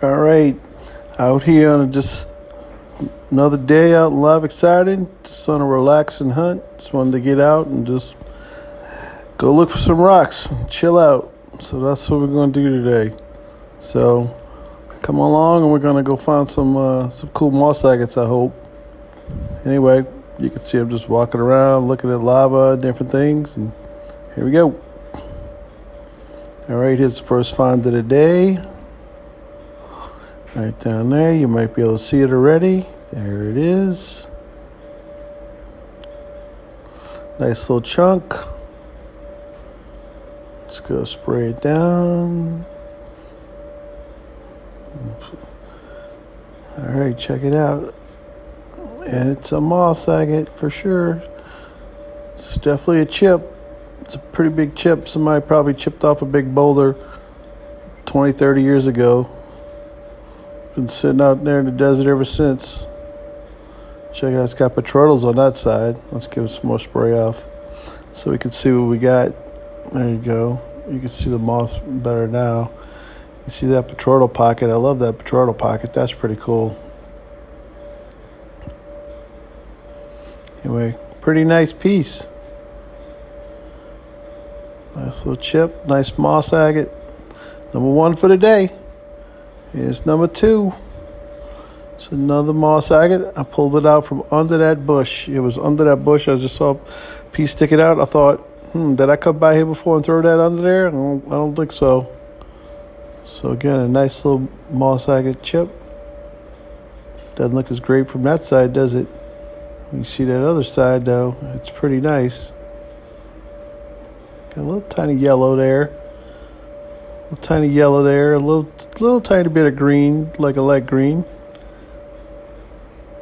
All right, out here on just another day out in live exciting. Just on a relaxing hunt. Just wanted to get out and just go look for some rocks, chill out. So that's what we're going to do today. So come along and we're going to go find some cool moss agates, I hope. Anyway, you can see I'm just walking around looking at lava and different things, and here we go. All right, here's the first find of the day. Right down there, you might be able to see it already. There it is. Nice little chunk. Just go spray it down. All right, check it out. And it's a moss agate for sure. It's definitely a chip. It's a pretty big chip. Somebody probably chipped off a big boulder 20, 30 years ago. Been sitting out there in the desert ever since. Check out, it's got petroleums on that side. Let's give it some more spray off so we can see what we got. There you go. You can see the moss better now. You see that petroleum pocket? I love that petroleum pocket. That's pretty cool. Anyway, pretty nice piece. Nice little chip. Nice moss agate. Number one for the day. Here's number two. It's another moss agate. I pulled it out from under that bush. It was under that bush. I just saw a piece sticking out. I thought, did I come by here before and throw that under there? I don't think so. So again, a nice little moss agate chip. Doesn't look as great from that side, does it? You see that other side though. It's pretty nice. Got a little tiny yellow there. A tiny yellow there, a little tiny bit of green, like a light green.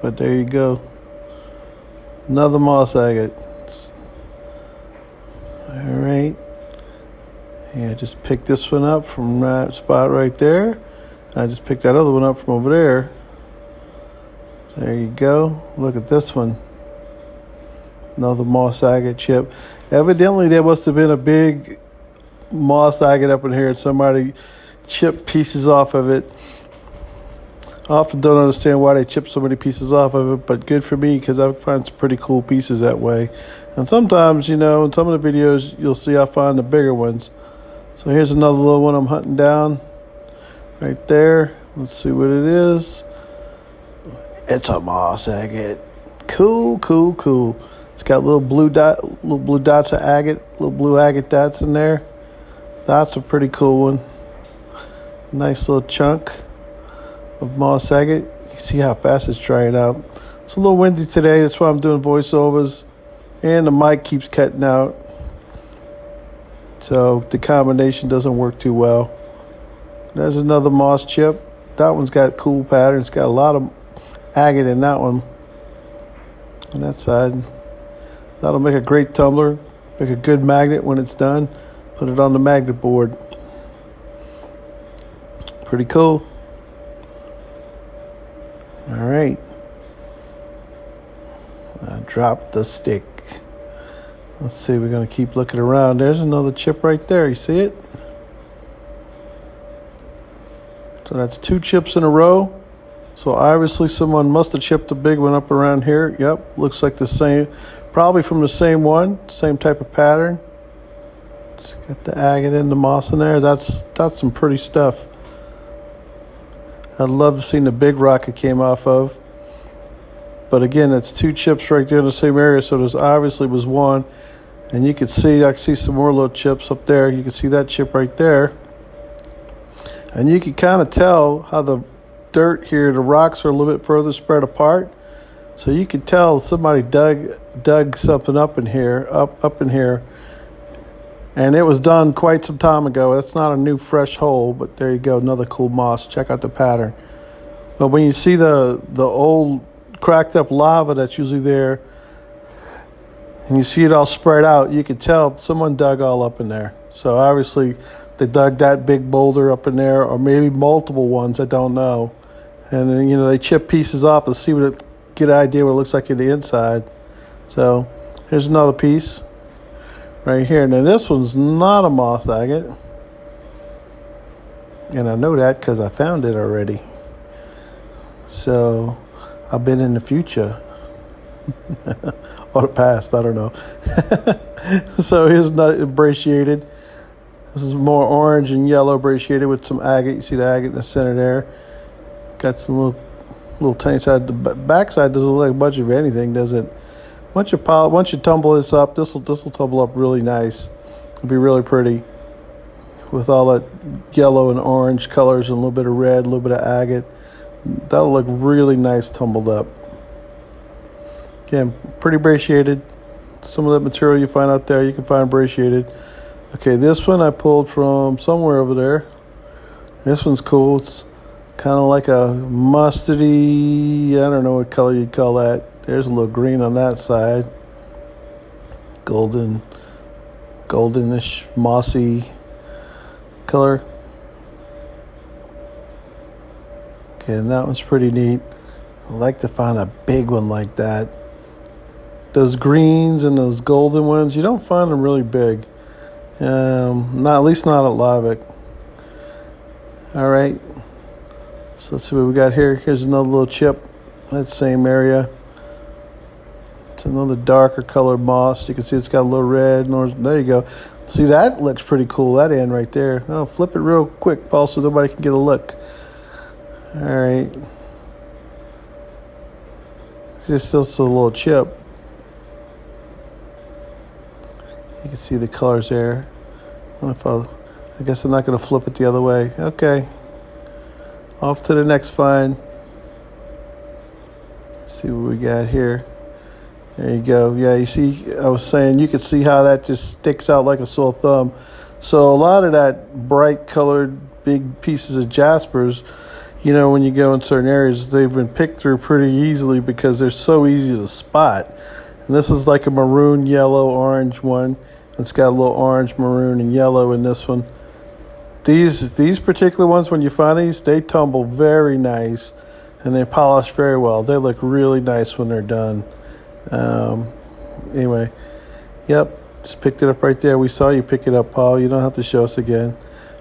But there you go. Another moss agate. All right. Yeah, just picked this one up from that spot right there. I just picked that other one up from over there. So there you go. Look at this one. Another moss agate chip. Evidently, there must have been a big moss agate up in here, and somebody chipped pieces off of it. I often don't understand why they chip so many pieces off of it, but good for me because I find some pretty cool pieces that way. And sometimes, in some of the videos, you'll see I find the bigger ones. So here's another little one I'm hunting down right there. Let's see what it is. It's a moss agate. Cool, cool, cool. It's got little blue dots of agate, little blue agate dots in there. That's a pretty cool one. Nice little chunk of moss agate. You can see how fast it's drying out. It's a little windy today. That's why I'm doing voiceovers. And the mic keeps cutting out. So the combination doesn't work too well. There's another moss chip. That one's got cool patterns. Got a lot of agate in that one. On that side. That'll make a great tumbler. Make a good magnet when it's done. Put it on the magnet board. Pretty cool. All right. I dropped the stick. Let's see, we're going to keep looking around. There's another chip right there. You see it? So that's two chips in a row. So obviously someone must have chipped a big one up around here. Yep, looks like the same. Probably from the same one. Same type of pattern. It's got the agate and the moss in there. That's some pretty stuff. I'd love to see the big rock it came off of. But again, it's two chips right there in the same area, so there's obviously was one. And I can see some more little chips up there. You can see that chip right there. And you can kind of tell how the dirt here, the rocks are a little bit further spread apart. So you can tell somebody dug something up in here. And it was done quite some time ago. That's not a new fresh hole, but there you go, another cool moss. Check out the pattern. But when you see the old cracked up lava that's usually there, and you see it all spread out, you can tell someone dug all up in there. So obviously they dug that big boulder up in there, or maybe multiple ones, I don't know. And then, they chip pieces off to see get an idea what it looks like in the inside. So here's another piece. Right here. Now this one's not a moss agate. And I know that because I found it already. So I've been in the future. Or the past, I don't know. So here's not brachiated. This is more orange and yellow brachiated with some agate. You see the agate in the center there. Got some little tiny side. The back side doesn't look like much of anything, does it? Once you tumble this up, this will tumble up really nice. It'll be really pretty with all that yellow and orange colors and a little bit of red, a little bit of agate. That'll look really nice tumbled up. Again, pretty brachiated. Some of that material you find out there, you can find brachiated. Okay, this one I pulled from somewhere over there. This one's cool. It's kind of like a mustardy, I don't know what color you'd call that. There's a little green on that side. Goldenish, mossy color. Okay, and that one's pretty neat. I'd like to find a big one like that. Those greens and those golden ones, you don't find them really big. At least not at Liveck. All right. So let's see what we got here. Here's another little chip. That same area. It's another darker colored moss. You can see it's got a little red and orange. There you go. See, that looks pretty cool, that end right there. Oh, flip it real quick, Paul, so nobody can get a look. All right. It's just a little chip. You can see the colors there. I guess I'm not going to flip it the other way. Okay. Off to the next find. Let's see what we got here. There you go. Yeah, you see, I was saying you could see how that just sticks out like a sore thumb. So a lot of that bright colored big pieces of jaspers, you know, when you go in certain areas, they've been picked through pretty easily because they're so easy to spot. And this is like a maroon, yellow, orange one. It's got a little orange, maroon, and yellow in this one. These particular ones, when you find these, they tumble very nice, and they polish very well. They look really nice when they're done. Anyway, yep, just picked it up right there. We saw you pick it up, Paul. You don't have to show us again.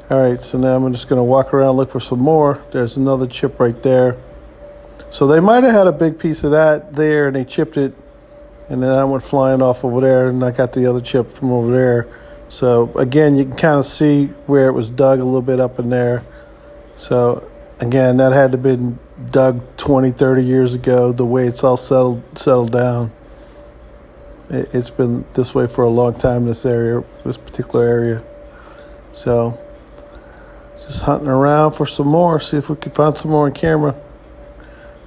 All right, so now I'm just going to walk around and look for some more. There's another chip right there. So they might have had a big piece of that there, and they chipped it, and then I went flying off over there, and I got the other chip from over there. So, again, you can kind of see where it was dug a little bit up in there. So, again, that had to have been dug 20, 30 years ago, the way it's all settled down. It's been this way for a long time, this particular area. So, just hunting around for some more, see if we can find some more on camera.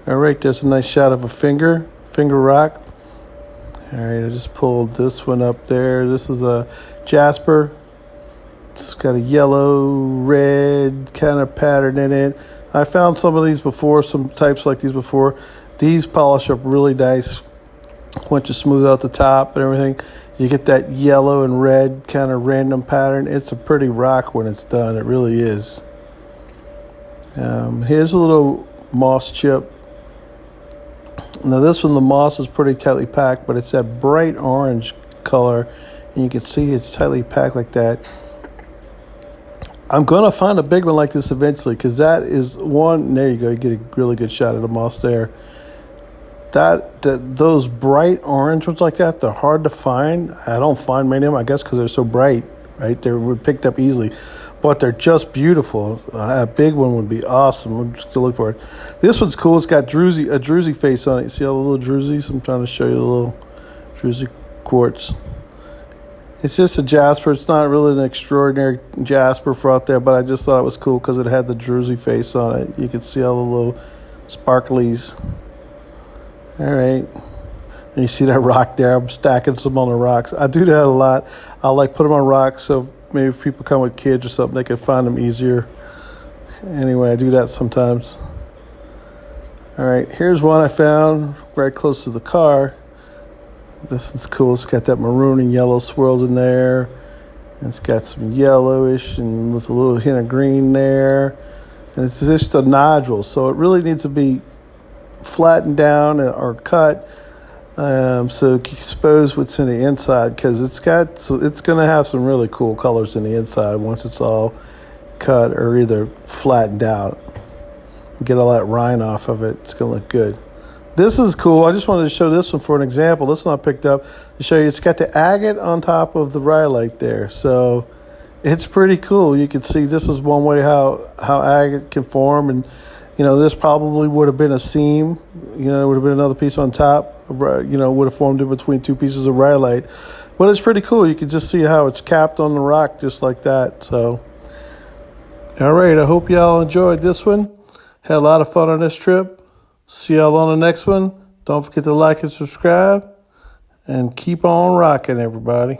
All right, there's a nice shot of a finger rock. All right, I just pulled this one up there. This is a jasper. It's got a yellow, red kind of pattern in it. I found some of these before, some types like these before. These polish up really nice. Once you smooth out the top and everything, you get that yellow and red kind of random pattern. It's a pretty rock when it's done. It really is. Here's a little moss chip. Now this one, the moss is pretty tightly packed, but it's that bright orange color, and you can see it's tightly packed like that. I'm going to find a big one like this eventually, because that is one. There you go. You get a really good shot of the moss there. Those bright orange ones like that, they're hard to find. I don't find many of them, I guess, because they're so bright, right? They were picked up easily, but they're just beautiful. A big one would be awesome. I'm just to look for it. This one's cool. It's got a druzy face on it. You see all the little druzies? I'm trying to show you the little druzy quartz. It's just a jasper. It's not really an extraordinary jasper for out there, but I just thought it was cool because it had the druzy face on it. You can see all the little sparklies. All right. And you see that rock there? I'm stacking some on the rocks. I do that a lot. I'll put them on rocks so maybe if people come with kids or something, they can find them easier. Anyway, I do that sometimes. All right, here's one I found very close to the car. This one's cool. It's got that maroon and yellow swirls in there. And it's got some yellowish and with a little hint of green there. And it's just a nodule, so it really needs to be flattened down or cut so you can expose what's in the inside, because it's going to have some really cool colors in the inside once it's all cut or either flattened out. Get all that rind off of it. It's going to look good. This is cool. I just wanted to show this one for an example. This one I picked up to show you. It's got the agate on top of the rhyolite there. So it's pretty cool. You can see this is one way how agate can form. And, you know, this probably would have been a seam. You know, it would have been another piece on top. You know, would have formed in between two pieces of rhyolite. But it's pretty cool. You can just see how it's capped on the rock just like that. So, all right. I hope y'all enjoyed this one. Had a lot of fun on this trip. See y'all on the next one. Don't forget to like and subscribe. And keep on rocking, everybody.